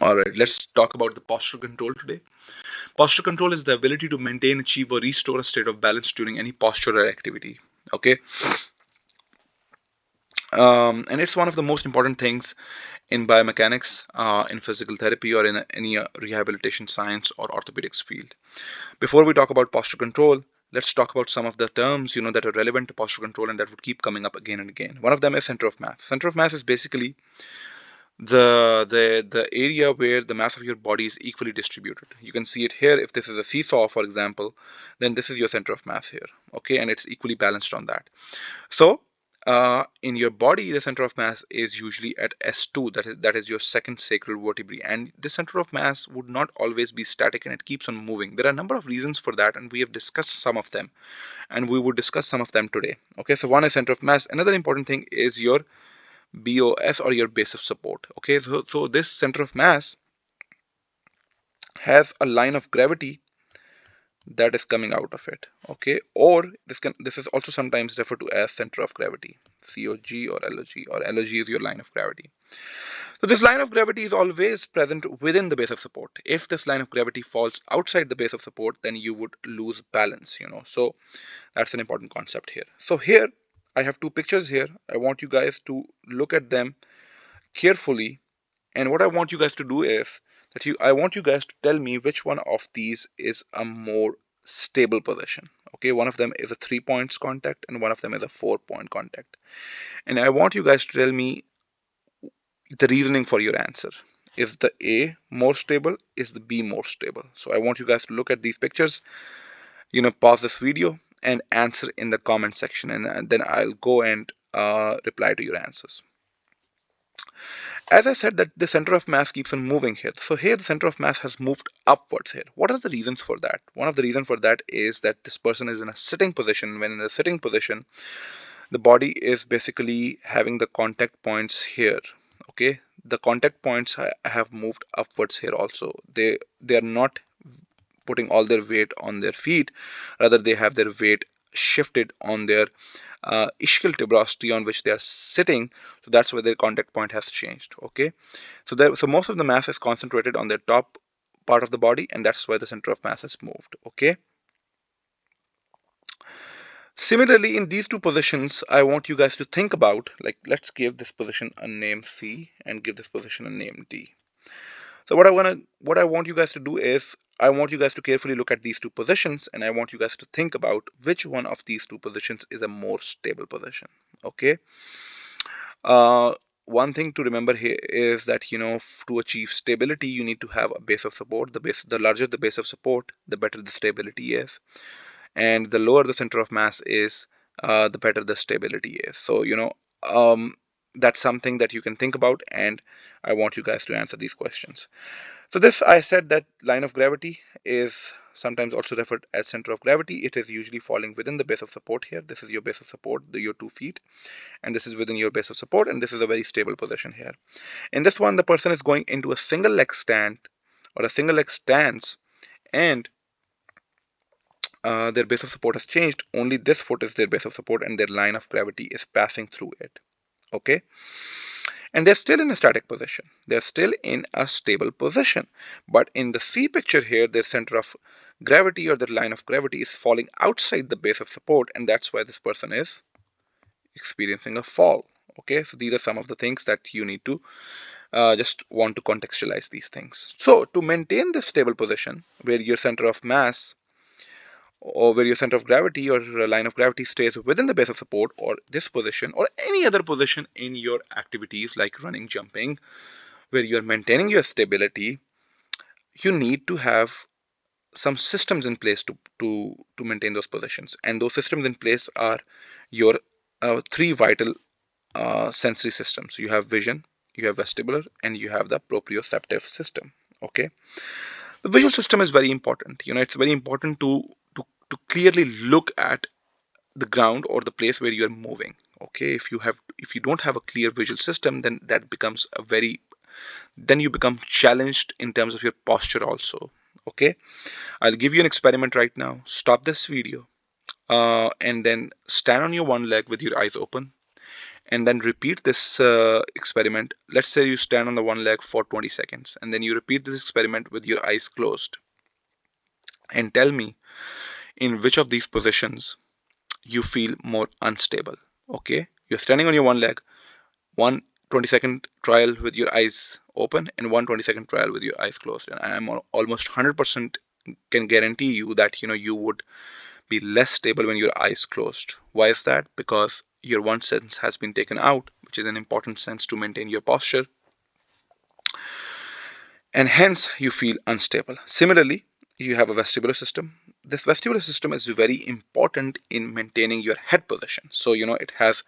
All right, let's talk about the posture control today. Posture control is the ability to maintain, achieve, or restore a state of balance during any postural activity. Okay, and it's one of the most important things in biomechanics, in physical therapy, or in any rehabilitation science or orthopedics field. Before we talk about posture control, let's talk about some of the terms that are relevant to posture control and that would keep coming up again and again. One of them is center of mass. Center of mass is basically the area where the mass of your body is equally distributed. You can see it here. If this is a seesaw, for example, then this is your center of mass here. Okay, and it's equally balanced on that. So in your body, the center of mass is usually at S2. That is your second sacral vertebrae, and the center of mass would not always be static, and it keeps on moving. There are a number of reasons for that, and we have discussed some of them, and we would discuss some of them today. Okay, so one is center of mass. Another important thing is your BOS, or your base of support. Okay, so this center of mass has a line of gravity that is coming out of it. Okay, or this is also sometimes referred to as center of gravity, COG or LOG, or LOG is your line of gravity. So this line of gravity is always present within the base of support. If this line of gravity falls outside the base of support, then you would lose balance. So that's an important concept here. So here I have two pictures here. I want you guys to look at them carefully, and what I want you guys to do is that I want you guys to tell me which one of these is a more stable position. Okay, one of them is a 3 points contact and one of them is a 4 point contact. And I want you guys to tell me the reasoning for your answer. Is the A more stable? Is the B more stable? So I want you guys to look at these pictures, pause this video and answer in the comment section, and then I'll go and reply to your answers. As I said, that the center of mass keeps on moving here. So here the center of mass has moved upwards here. What are the reasons for that? One of the reasons for that is that this person is in a sitting position. When in the sitting position, the body is basically having the contact points here. Okay, the contact points have moved upwards here also. They are not putting all their weight on their feet, rather they have their weight shifted on their ischial tuberosity on which they are sitting. So that's where their contact point has changed. Okay, so most of the mass is concentrated on their top part of the body, and that's why the center of mass has moved. Okay, similarly in these two positions I want you guys to think about, like, let's give this position a name C and give this position a name D. So what I want you guys to do is I want you guys to carefully look at these two positions, and I want you guys to think about which one of these two positions is a more stable position. Okay. Uh, One thing to remember here is that to achieve stability you need to have a base of support. The larger the base of support, the better the stability is, and the lower the center of mass is, the better the stability is. So that's something that you can think about, and I want you guys to answer these questions. So this, I said that line of gravity is sometimes also referred as center of gravity. It is usually falling within the base of support here. This is your base of support, your 2 feet, and this is within your base of support, and this is a very stable position here. In this one, the person is going into a single leg stand or a single leg stance, and their base of support has changed. Only this foot is their base of support, and their line of gravity is passing through it. Okay, and they're still in a static position. They're still in a stable position. But in the C picture here, their center of gravity or their line of gravity is falling outside the base of support, and that's why this person is experiencing a fall. Okay, so these are some of the things that you need to just want to contextualize these things. So to maintain this stable position where your center of mass or where your center of gravity or line of gravity stays within the base of support, or this position or any other position in your activities like running, jumping, where you're maintaining your stability, you need to have some systems in place to maintain those positions. And those systems in place are your three vital sensory systems. You have vision, you have vestibular, and you have the proprioceptive system. Okay, the visual system is very important. It's very important to clearly look at the ground or the place where you are moving. Okay, if you don't have a clear visual system, then that becomes then you become challenged in terms of your posture also. Okay, I'll give you an experiment right now. Stop this video, and then stand on your one leg with your eyes open, and then repeat this experiment. Let's say you stand on the one leg for 20 seconds, and then you repeat this experiment with your eyes closed, and tell me in which of these positions you feel more unstable. Okay, you're standing on your one leg, one 20-second trial with your eyes open, and one 20-second trial with your eyes closed, and I am almost 100% can guarantee you that you would be less stable when your eyes closed. Why is that? Because your one sense has been taken out, which is an important sense to maintain your posture, and hence you feel unstable. Similarly, you have a vestibular system. This vestibular system is very important in maintaining your head position. So it has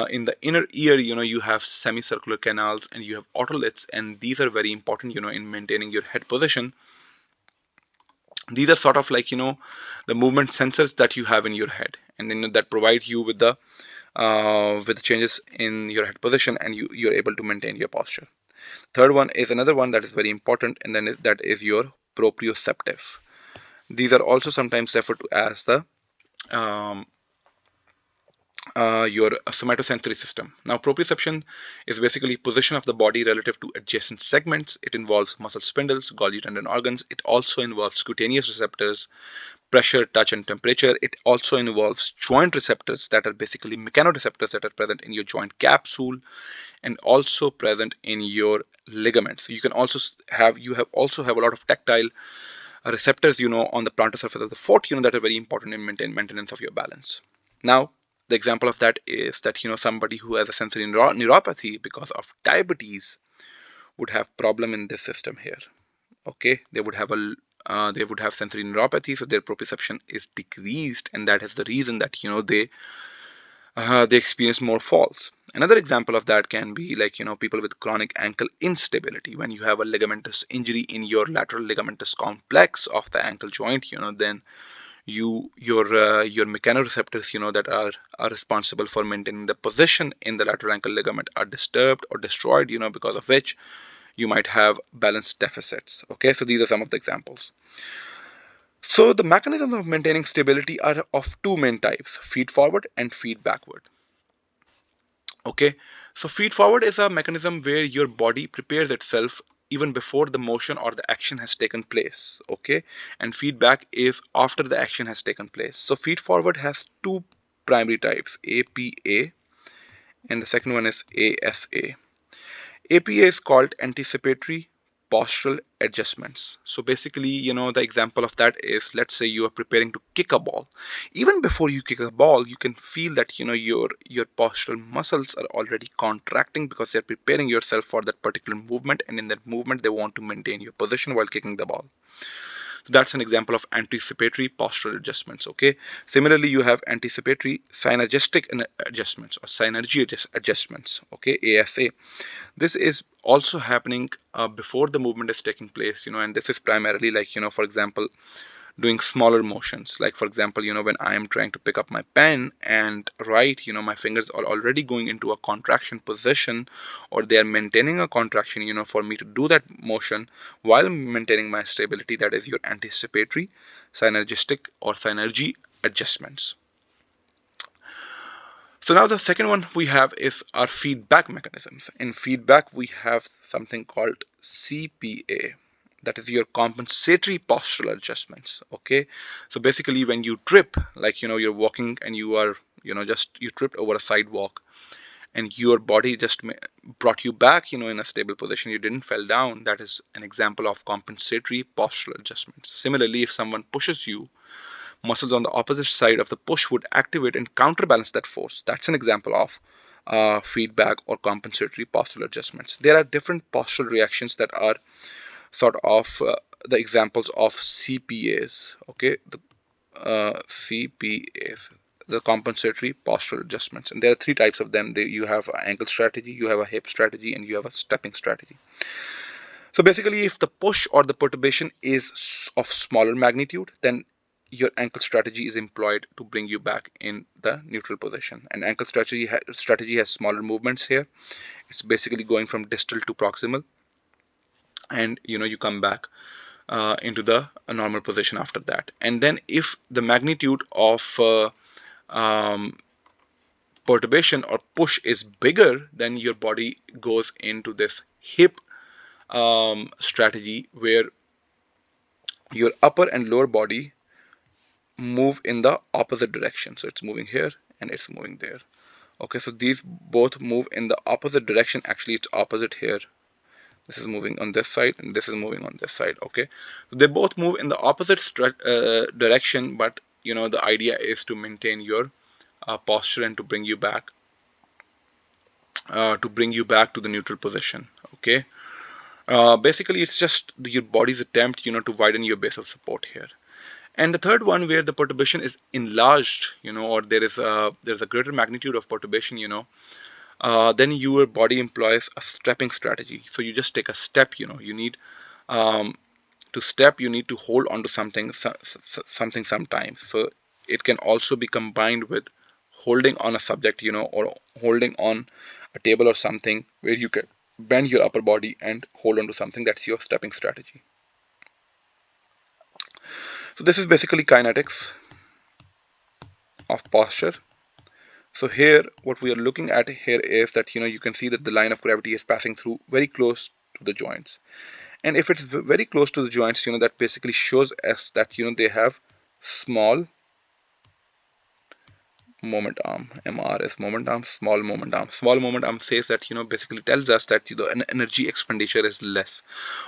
in the inner ear, you have semicircular canals and you have otoliths, and these are very important in maintaining your head position. These are sort of like the movement sensors that you have in your head, and then that provide you with the changes in your head position, and you're able to maintain your posture. Third one is another one that is very important, and then that is your proprioceptive. These are also sometimes referred to as the um, your somatosensory system. Now, proprioception is basically position of the body relative to adjacent segments. It involves muscle spindles, Golgi tendon organs. It also involves cutaneous receptors, pressure, touch, and temperature. It also involves joint receptors that are basically mechanoreceptors that are present in your joint capsule and also present in your ligaments. You can also have a lot of tactile receptors on the plantar surface of the foot that are very important in maintenance of your balance. Now, the example of that is that somebody who has a sensory neuropathy because of diabetes would have problem in this system here. Okay, they would have sensory neuropathy, so their proprioception is decreased, and that is the reason that they experience more falls. Another example of that can be like people with chronic ankle instability. When you have a ligamentous injury in your lateral ligamentous complex of the ankle joint, then your mechanoreceptors that are responsible for maintaining the position in the lateral ankle ligament are disturbed or destroyed, because of which you might have balance deficits. Okay, so these are some of the examples. So the mechanisms of maintaining stability are of two main types: feed forward and feed backward. Okay, so feed forward is a mechanism where your body prepares itself even before the motion or the action has taken place. Okay, and feedback is after the action has taken place. So feed forward has two primary types: APA, and the second one is ASA. APA is called anticipatory postural adjustments. So basically, the example of that is, let's say you are preparing to kick a ball. Even before you kick a ball, you can feel that your postural muscles are already contracting because they're preparing yourself for that particular movement, and in that movement they want to maintain your position while kicking the ball. So that's an example of anticipatory postural adjustments. Okay. Similarly, you have anticipatory synergistic adjustments or synergy adjustments. Okay, ASA. This is also happening before the movement is taking place, and this is primarily like for example, doing smaller motions. Like for example, when I am trying to pick up my pen and write, my fingers are already going into a contraction position, or they are maintaining a contraction, for me to do that motion while maintaining my stability. That is your anticipatory synergistic or synergy adjustments. So now the second one we have is our feedback mechanisms. In feedback, we have something called CPA. That is your compensatory postural adjustments. Okay, so basically when you trip, like you're walking and you are you tripped over a sidewalk, and your body just brought you back in a stable position. You didn't fall down. That is an example of compensatory postural adjustments. Similarly, if someone pushes you, muscles on the opposite side of the push would activate and counterbalance that force. That's an example of feedback or compensatory postural adjustments. There are different postural reactions that are sort of the examples of CPAs. Okay, the CPAs, the compensatory postural adjustments, and there are three types of them. You have an ankle strategy, you have a hip strategy, and you have a stepping strategy. So basically, if the push or the perturbation is of smaller magnitude, then your ankle strategy is employed to bring you back in the neutral position. And ankle strategy has smaller movements here. It's basically going from distal to proximal, and you come back into the normal position after that. And then if the magnitude of um, perturbation or push is bigger, then your body goes into this hip strategy where your upper and lower body move in the opposite direction. So it's moving here and it's moving there. Okay, so these both move in the opposite direction. Actually, it's opposite here. This is moving on this side and this is moving on this side. Okay, so they both move in the opposite direction, but the idea is to maintain your posture and to bring you back to the neutral position. Okay, basically it's just your body's attempt to widen your base of support here. And the third one, where the perturbation is enlarged, or there's a greater magnitude of perturbation, then your body employs a stepping strategy. So you just take a step. You need um, to step. You need to hold onto something, something sometimes. So it can also be combined with holding on a subject, or holding on a table or something, where you can bend your upper body and hold onto something. That's your stepping strategy. So this is basically kinetics of posture. So here, what we are looking at here is that you can see that the line of gravity is passing through very close to the joints, and if it's very close to the joints, that basically shows us that they have small moment arm. MR is moment arm, small moment arm. Small moment arm says that basically tells us that the energy expenditure is less.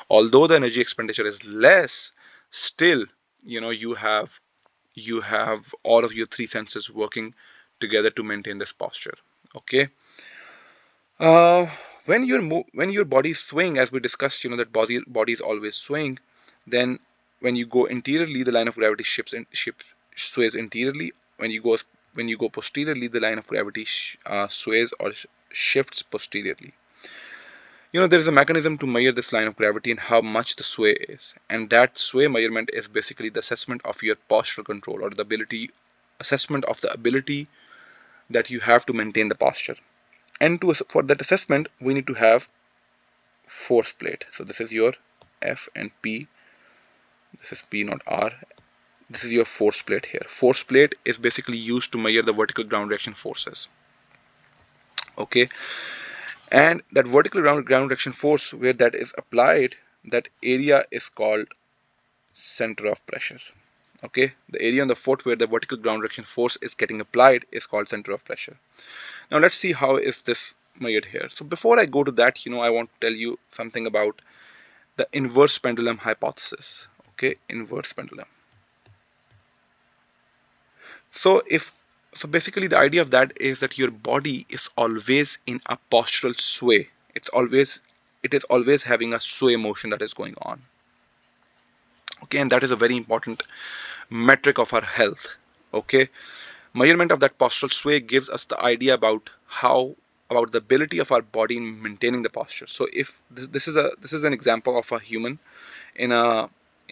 Although the energy expenditure is less, still you have all of your three senses working together to maintain this posture. Okay. uh, when your body swing, as we discussed, that body is always swing, then when you go interiorly, the line of gravity sways interiorly. When you go posteriorly, the line of gravity sways or shifts posteriorly. There is a mechanism to measure this line of gravity and how much the sway is. And that sway measurement is basically the assessment of your postural control, or the assessment of the ability that you have to maintain the posture. And for that assessment, we need to have force plate. So this is your F and P. This is P, not R. This is your force plate here. Force plate is basically used to measure the vertical ground reaction forces. Okay. And that vertical ground reaction force, where that is applied, that area is called center of pressure. Okay, the area on the foot where the vertical ground reaction force is getting applied is called center of pressure. Now let's see how is this measured here. So before I go to that, I want to tell you something about the inverse pendulum hypothesis. Okay, inverse pendulum. So basically the idea of that is that your body is always in a postural sway. It is always having a sway motion that is going on. Okay, and that is a very important metric of our health. Okay, measurement of that postural sway gives us the idea about the ability of our body in maintaining the posture. So if this is an example of a human in a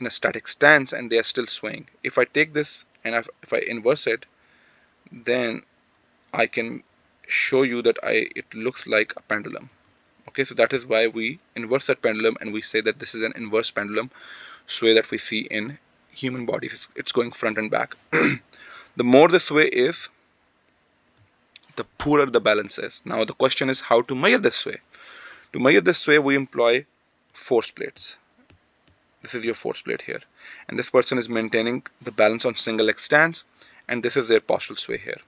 static stance and they are still swaying. If I take this and if I inverse it, then I can show you that it looks like a pendulum. Okay, so that is why we inverse that pendulum and we say that this is an inverse pendulum sway that we see in human bodies. It's going front and back. The more the sway is, the poorer the balance is. Now the question is how to measure this sway. To measure this sway, we employ force plates. This is your force plate here, and this person is maintaining the balance on single leg stance, and this is their postural sway here.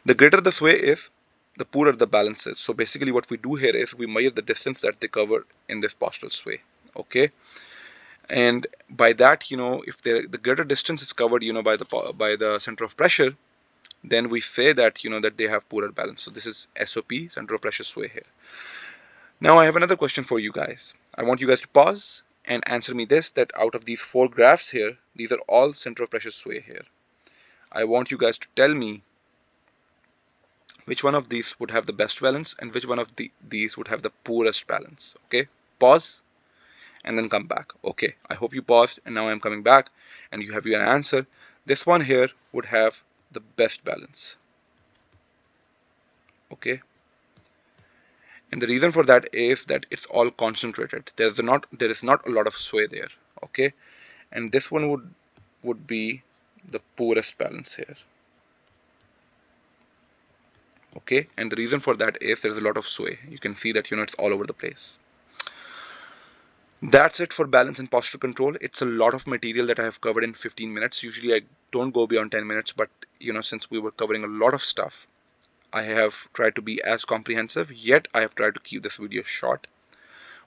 The greater the sway is, the poorer the balance is. So basically what we do here is we measure the distance that they cover in this postural sway. Okay, and by that, if the greater distance is covered, by the center of pressure, then we say that that they have poorer balance. So this is SOP, center of pressure sway here. Now I have another question for you guys. I want you guys to pause and answer me this, that out of these four graphs here, these are all center of pressure sway here. I want you guys to tell me which one of these would have the best balance and which one of these would have the poorest balance. Okay, pause and then come back. Okay, I hope you paused and now I'm coming back and you have your answer. This one here would have the best balance. Okay, and the reason for that is that it's all concentrated. There is not a lot of sway there. Okay, and this one would be the poorest balance here. Okay, and the reason for that is there's a lot of sway. You can see that it's all over the place. That's it for balance and posture control. It's a lot of material that I have covered in 15 minutes. Usually I don't go beyond 10 minutes, but since we were covering a lot of stuff, I have tried to be as comprehensive, yet I have tried to keep this video short.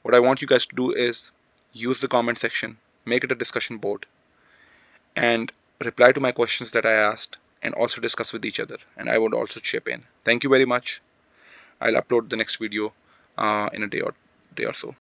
What I want you guys to do is use the comment section, make it a discussion board, and reply to my questions that I asked, and also discuss with each other. And I would also chip in. Thank you very much. I'll upload the next video in a day or so.